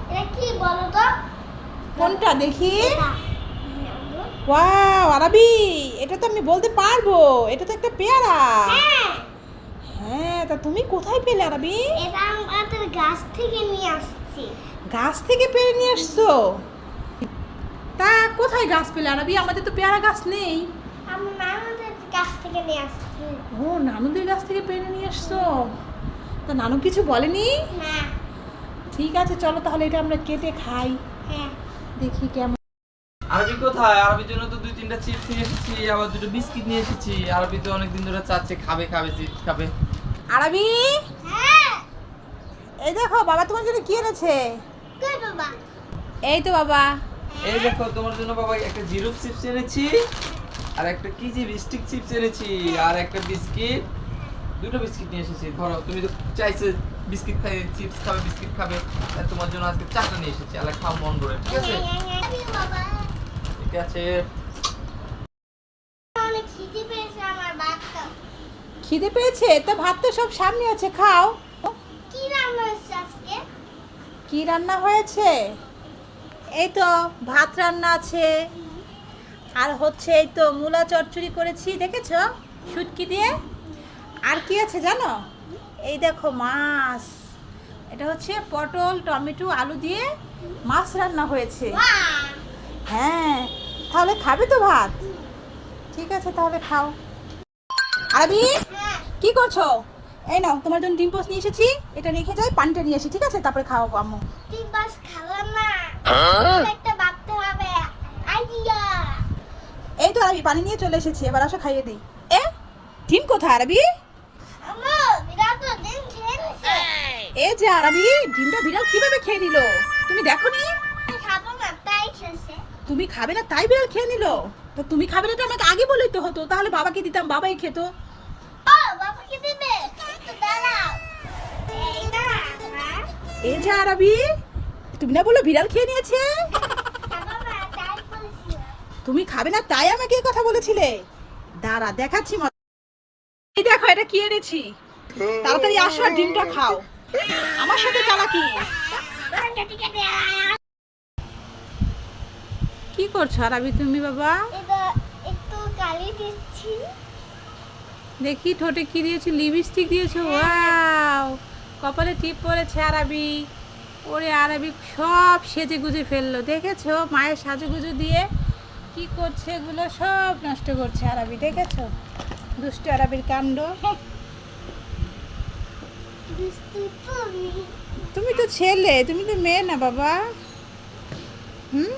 এটা কি বলো তো? কোনটা দেখি? ওয়াও আরাবি, এটা তো আমি বলতে পারবো, এটা তো একটা পেয়ারা। হ্যাঁ, হ্যাঁ, তা তুমি কোথায় পেলে আরাবি? এটা আমাদের গাছ থেকে নিয়ে আসছি। গাছ থেকে পেরে নিয়ে আসছো? তা কোথায় গাছ পেলে আরাবি? আমাদের তো পেয়ারা গাছ নেই। আমার নানুদের গাছ থেকে নিয়ে আসছি। ও, নানুদের গাছ থেকে পেরে নিয়ে আসছো? তা নানু কিছু বলেনি? না। ঠিক আছে, চলো তাহলে এটা আমরা কেটে খাই, হ্যাঁ, দেখি কেমন। আরবি কোথায়? আরবির জন্য তো 2-3টা চিপস নিয়ে এসেছি, আবার 2টো বিস্কিট নিয়ে এসেছি। আরবি তো অনেকদিন ধরে চাচ্ছে খাবে চিপস খাবে। আরাবি, হ্যাঁ। এই দেখো বাবা তোমার জন্য কি এনেছে। কই বাবা? এই তো বাবা। এই দেখো তোমার জন্য বাবা একটা জিরো চিপস এনেছি, আর একটা কিজি স্টিক চিপস এনেছি, আর একটা বিস্কিট, 2টো বিস্কিট নিয়ে এসেছি। ধরো, তুমি তো চাইছে বিস্কিট খাই, চিপস খাবে, বিস্কিট খাবে, তাই তোমার জন্য আজকে 4টা নিয়ে এসেছি। আলা খাও মন ভরে, ঠিক আছে? বাবা, ঠিক আছে। অনেক খিদে পেয়েছে আমার বাচ্চা। খিদে পেয়েছে? তা ভাত তো সব সামনে আছে, খাও। কি রান্না হচ্ছে আজকে? কি রান্না হয়েছে? এই তো ভাত রান্না আছে, আর হচ্ছে এই তো মূলা চচ্চড়ি করেছি, দেখেছো, শুটকি দিয়ে। আর কি আছে জানো? এই দেখো মাছ, এটা হচ্ছে পটল টমেটো আলু দিয়ে মাছ রান্না হয়েছে। বাহ! হ্যাঁ, তাহলে খাবে তো ভাত? ঠিক আছে, তাহলে খাও। আরবি, হ্যাঁ, কি করছো? এই নাও, তোমার জন্য ডিম পোস্ট নিয়ে এসেছি, এটা রেখে যাই, পানিটা নিয়ে আসি, ঠিক আছে? তারপরে খাওয়াবো আম্মু। তুই বাস খালাম না। একটা ভাবতে হবে। আইডিয়া। এই তো আরবি, পানি নিয়ে চলে এসেছি, এবার আসো খাইয়ে দিই। এ, ডিম কোথায় আরবি? আম্মু, বিড়াল তো ডিম খেয়ে নিছে। এ যে আরবি, ডিমটা বিড়াল কিভাবে খেয়ে নিল? তুমি দেখোনি? খাবো না, তাই খেয়েছে। তুমি খাবে না তাই বিড়াল খেয়ে নিল? তো তুমি খাবে না, এটা আমাকে আগে বলেই তো হতো, তাহলে বাবাকে দিতাম, বাবাই খেত। ও, বাবাকে দিবে? তো দাঁড়াও। এই না, হ্যাঁ? এ যে আরবি, তুমি না বললো বিড়াল খেয়ে নিয়েছে? খাবো না, তাই বলছিলাম। তুমি খাবে না তাই আমাকে এই কথা বলেছিলে? দাঁড়া, দেখাচ্ছি মজা। এই দেখো, এটা কি এনেছি, তাড়াতাড়ি আসো আর ডিমটা খাও। আমার সাথে চালাকি। কি করছো আরবি তুমি বাবা? এটা একটু কালি দিচ্ছি। দেখি ঠোঁটে কি দিয়েছো, লিপস্টিক দিয়েছো, ওয়াও। কপালে টিপ পরেছে আরবি। ওরে আরবি সব সেজে গুজে ফেললো, দেখেছো? মায়ের সাজুগুজু দিয়ে কি করছে, এগুলো সব নষ্ট করছে আরবি, দেখেছো? দুষ্ট আরবির কাণ্ড। দুষ্টু তুমি। তুমি তো ছেলে, তুমি তো মেয়ে না বাবা। হুম,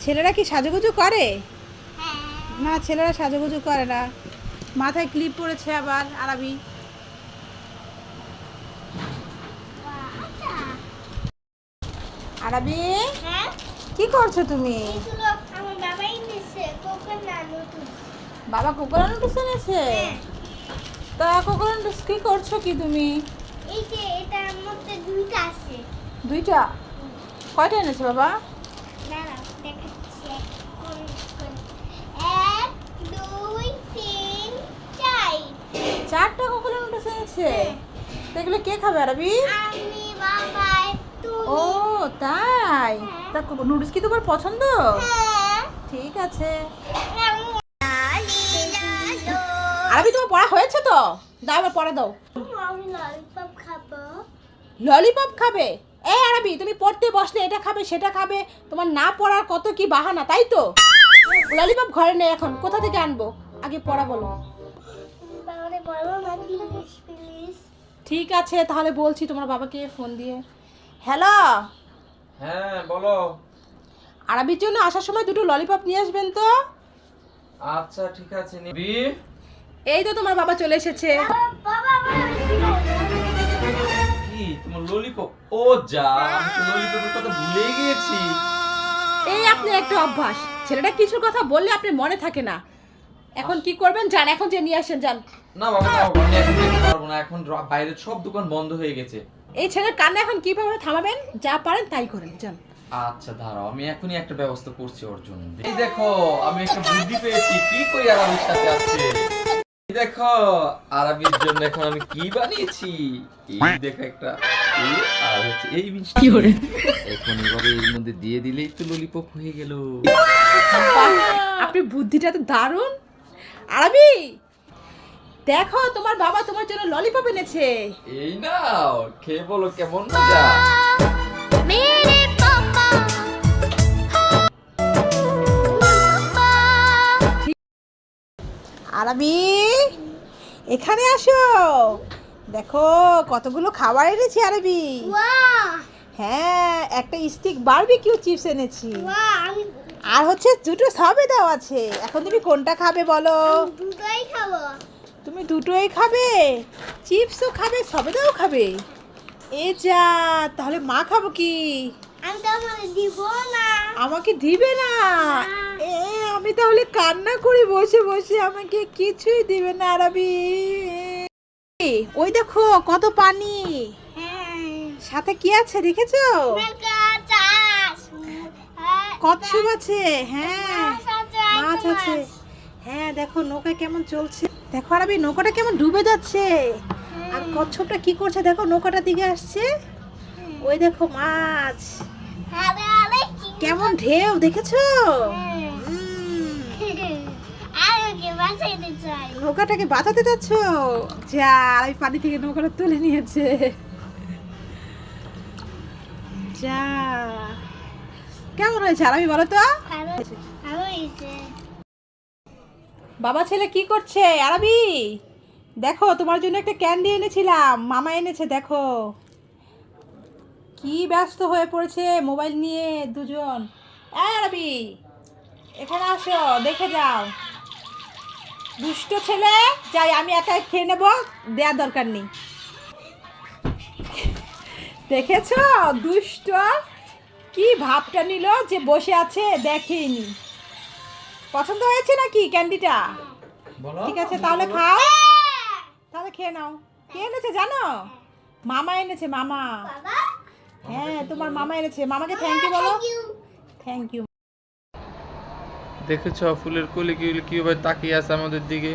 ছেলেরা কি সাজুগুজু করে? হ্যাঁ। না, ছেলেরা সাজুগুজু করে না। মাথায় ক্লিপ পড়েছে আবার আরবি। আচ্ছা। আরবি, হ্যাঁ? কি করছো তুমি? এগুলো আমার বাবাই নিছে, কোকোনাট নুডলস। বাবা কোকোলা নুডলস এনেছে? হ্যাঁ। তা কোকোলা নুডলস কি করছো কি তুমি? এই যে এটার মধ্যে দুইটা আছে। দুইটা? কয়টা এনেছে বাবা? দাঁড়াও, দেখাচ্ছি। এক, দুই, তিন, চার। 4টা কোকোলা নুডলস এনেছে? তো এগুলো কে খাবে আরবি? আমি, বাবা, ও তুমি। তাই? হ্যাঁ। তা নুডলস কি তোমার পছন্দ? হ্যাঁ। ঠিক আছে। লালি লালো। আরবি তোমার পড়া হয়েছে তো? দাও, এবার পড়া দাও। আমি ললিপপ খাবো। ললিপপ খাবে? এই আরবি, তুমি পড়তে বসলে এটা খাবে সেটা খাবে, তোমার না পড়ার কত কি বাহানা, তাই তো? ললিপপ ঘরে নেই এখন, কোথা থেকে আনবো? আগে পড়া বলো। বাবারে বলো না, প্লিজ প্লিজ। ঠিক আছে, তাহলে বলছি তোমার বাবাকে ফোন দিয়ে। হ্যালো, হ্যাঁ বলো। আরবির জন্য আসার সময় 2টো ললিপপ নিয়ে আসবেন তো। আচ্ছা ঠিক আছে। এই তো তোমার বাবা চলে এসেছে। বাবা, কি তোমার ললিপপ? ও যা, আমি তো ললিপপের কথা ভুলেই গিয়েছি। এই আপনার একটা অভ্যাস, ছেলেটা কিছুর কথা বললে আপনি মনে থাকে না। এখন কি করবেন, যান এখন যে নিয়ে আসেন, যান। না বাবা, না বাবা, আমি এখন যেতে পারবো না, এখন বাইরের সব দোকান বন্ধ হয়ে গেছে। এই ছেলের কান্না এখন কিভাবে থামাবেন? যা পারেন তাই করেন, যান। আচ্ছা দাঁড়াও, আমি এখনই একটা ব্যবস্থা করছি ওর জন্য। এই দেখো, আমি একটা বুদ্ধি পেয়েছি, কি করি আরবির সাথে আজকে। দেখো আরবির জন্য এখন আমি কি বানিয়েছি। এই দেখো একটা আর হচ্ছে এই মিষ্টি এখন এভাবে এর মধ্যে দিয়ে দিলেই তো ললিপপ হয়ে গেল। আপনি বুদ্ধিটা তো দারুণ। আরবি দেখো তোমার বাবা তোমার জন্য ললিপপ এনেছে। এই নাও খেয়ে বলো কেমন মজা। मेरे पापा আরবি এখানে আসো, দেখো কতগুলো খাবার এনেছি আরবি। वाह হ্যাঁ একটা স্টিক বারবিকিউ চিপস এনেছি, वाह আমি আর হচ্ছে দুটো সবেদাও আছে। এখন তুমি কোনটা খাবে বলো? দুটোই খাবো। তুমি দুটোই খাবে, চিপসও খাবে সবেদাও খাবে। এ যা, তাহলে মা খাবো কি? আমি তো আমাকে দিব না। আমাকে দিবে না? এ আমি তাহলে কান্না করি বসে বসে, আমাকে কিছুই দিবে না আরবি। ওই দেখো কত পানি, হ্যাঁ সাথে কি আছে দেখেছো? মেকা চাষ কচ্ছপ আছে, হ্যাঁ মাছ আছে। হ্যাঁ দেখো নৌকা কেমন চলছে, দেখো আরবি নৌকাটা কেমন ডুবে যাচ্ছে। আর কচ্ছপটা কি করছে দেখো, নৌকাটার দিকে আসছে। ওই দেখো মাছ, আরে আরে কি কেমন ঢেউ দেখেছো? হ্যাঁ। উম, আমাকে বাঁচাইতে চাই। নৌকাটাকে বাঁচাতে যাচ্ছ? যা, ওই পানি থেকে নৌকাটা তুলে নিয়েছে। যা, কেমন হয়েছে আরবি বলো তো? ভালো ভালো হয়েছে। বাবা ছেলে কি করছে আরবি? দেখো তোমার জন্য একটা ক্যান্ডি এনেছিলাম, মামা এনেছে। দেখো কি ব্যস্ত হয়ে পড়েছে মোবাইল নিয়ে দুজন। এই আরবি এখানে আসো, দেখে যাও। দুষ্ট ছেলে, যাই আমি একা খেয়ে নেবো, দেওয়ার দরকার নেই। দেখেছো দুষ্ট কি ভাবটা নিল যে বসে আছে দেখেইনি। পছন্দ হয়েছে নাকি ক্যান্ডিটা? বলো ঠিক আছে তাহলে খাও, তাহলে খেয়ে নাও। কে এনেছে জানো? মামা এনেছে, মামা। বাবা হ্যাঁ তোমার মামা এনেছে, মামাকে থ্যাংক ইউ বলো। Thank you. দেখেছো ফুলের কলি কিভাবে তাকিয়ে আছে আমাদের দিকে।